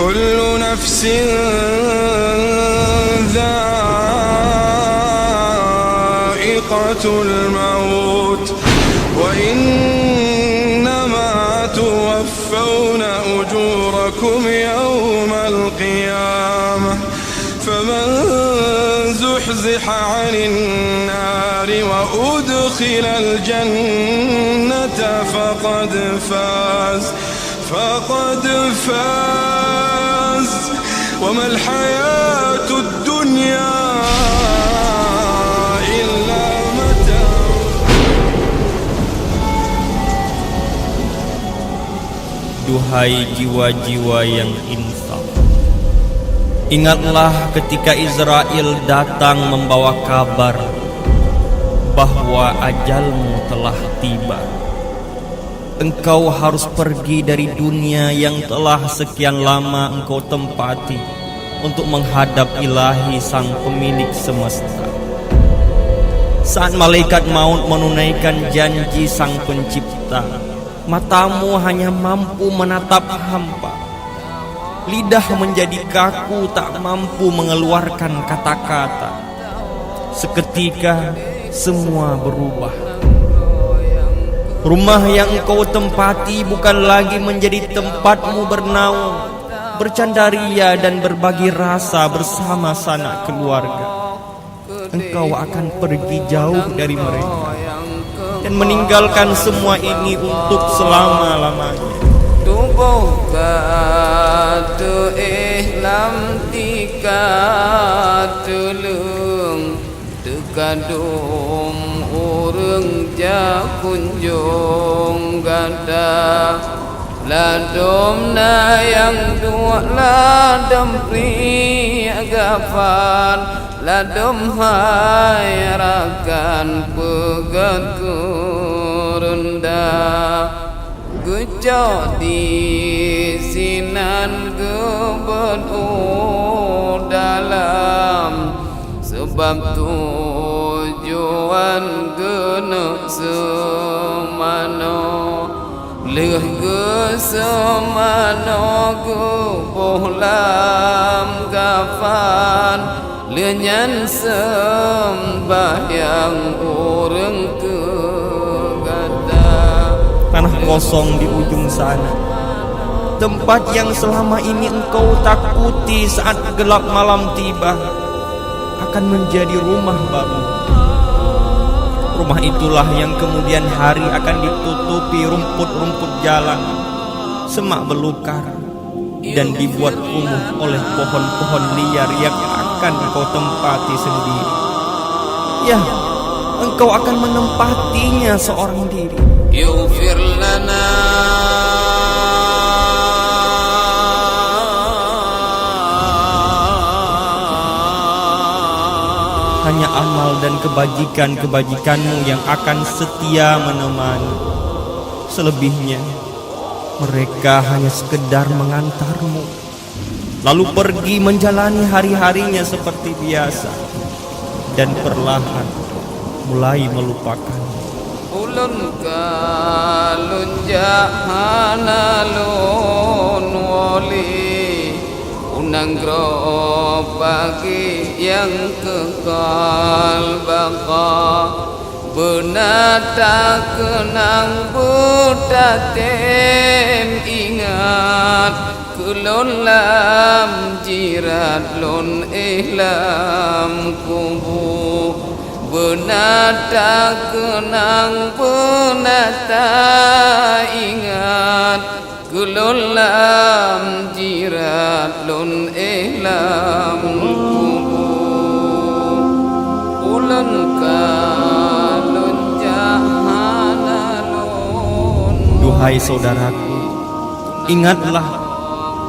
كل نفس ذائقة الموت وإنما توفون أجوركم يوم القيامة فمن زحزح عن النار وأدخل الجنة فقد فاز وما الحياة الدنيا إلا متاع. Duhai jiwa-jiwa yang insaf, ingatlah ketika Israel datang membawa kabar bahwa ajalmu telah tiba. Engkau harus pergi dari dunia yang telah sekian lama engkau tempati untuk menghadap Ilahi Sang Pemilik semesta. Saat malaikat maut menunaikan janji Sang Pencipta, matamu hanya mampu menatap hampa. Lidah menjadi kaku, tak mampu mengeluarkan kata-kata. Seketika semua berubah. Rumah yang engkau tempati bukan lagi menjadi tempatmu bernaung, bercandaria dan berbagi rasa bersama sanak keluarga. Engkau akan pergi jauh dari mereka dan meninggalkan semua ini untuk selama-lamanya. Tubuh katu ihlam tika tulung tekadum urang ja kunjung gada ladom na yang dua ladom pri agafan ladom hayrakan pegat kurunda gujo di sinan gebet dalam sebab tujuan genep semano leh ge semano gebuh lam gafan lenyan sembahyang urang ke tanah kosong di ujung sana, tempat yang selama ini engkau takuti saat gelap malam tiba, akan menjadi rumah baru. Rumah itulah yang kemudian hari akan ditutupi rumput-rumput jalan, semak belukar, dan dibuat kumuh oleh pohon-pohon liar yang akan engkau tempati sendiri. Ya, engkau akan menempatinya seorang diri. Yughfir lana hanya amal dan kebajikan-kebajikanmu yang akan setia menemani. Selebihnya mereka hanya sekedar mengantarmu, lalu pergi menjalani hari-harinya seperti biasa, dan perlahan mulai melupakan. ulun kalun jahana lun wali unang pagi yang kekal baka benata kenang budatem ingat kulon lam jirat lon ihlam kubu benata kenang benata ingat kulon lam jirat lon ihlam kubu ulan kalon jahana lon. Duhai saudaraku, ingatlah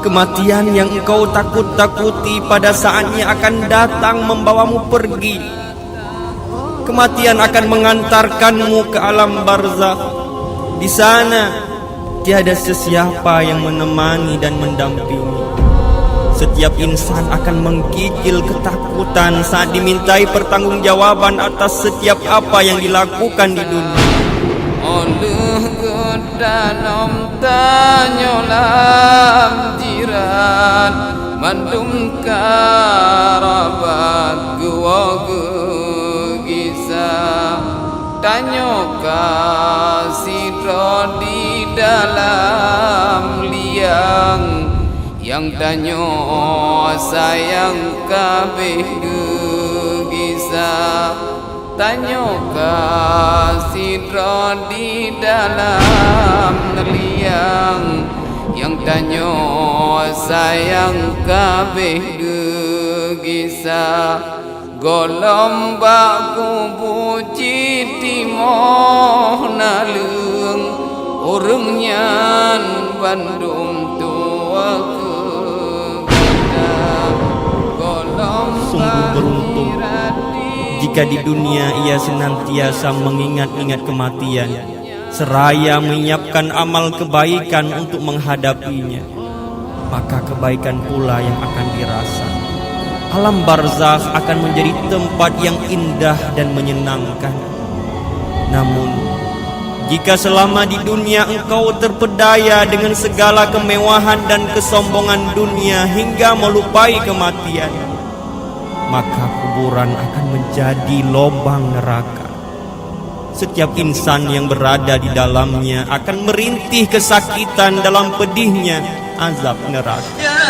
kematian yang engkau takut-takuti pada saatnya akan datang membawamu pergi. Kematian akan mengantarkanmu ke alam barzakh. Di sana tiada sesiapa yang menemani dan mendampingi. Setiap insan akan menggigil ketakutan saat dimintai pertanggungjawaban atas setiap apa yang dilakukan di dunia. Oleh danom tanyolam jiran mandum karabat gua gisa tanyo kasidro di dalam liang yang tanyo sayang kabeh gisa tanyo kasidro di dalam liang yang tanyo sayang kabeh gisa golom baku puji timoh nalung urung nyan bandum tua ke golom Sungguh beruntung jika di dunia ia senantiasa mengingat-ingat kematian, seraya menyiapkan amal kebaikan untuk menghadapinya, maka kebaikan pula yang akan dirasa. Alam barzakh akan menjadi tempat yang indah dan menyenangkan. Namun, jika selama di dunia engkau terpedaya dengan segala kemewahan dan kesombongan dunia hingga melupai kematian, maka kuburan akan menjadi lubang neraka. Setiap insan yang berada di dalamnya akan merintih kesakitan dalam pedihnya azab neraka.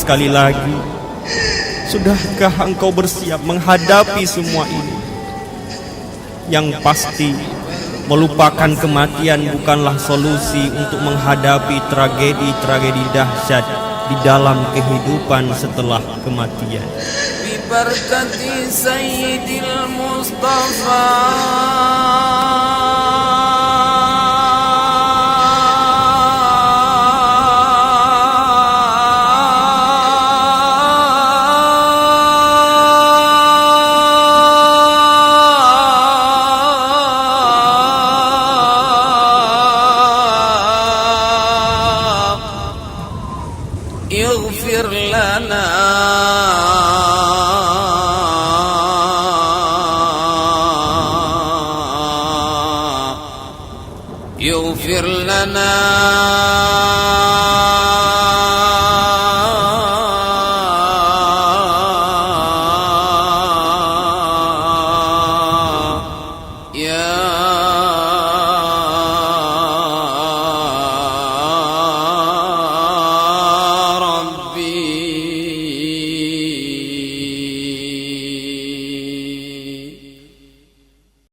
Sekali lagi, sudahkah engkau bersiap menghadapi semua ini? Yang pasti, melupakan kematian bukanlah solusi untuk menghadapi tragedi-tragedi dahsyat di dalam kehidupan setelah kematian. Biberkati Sayyidil Mustafa اغفر لنا اغفر لنا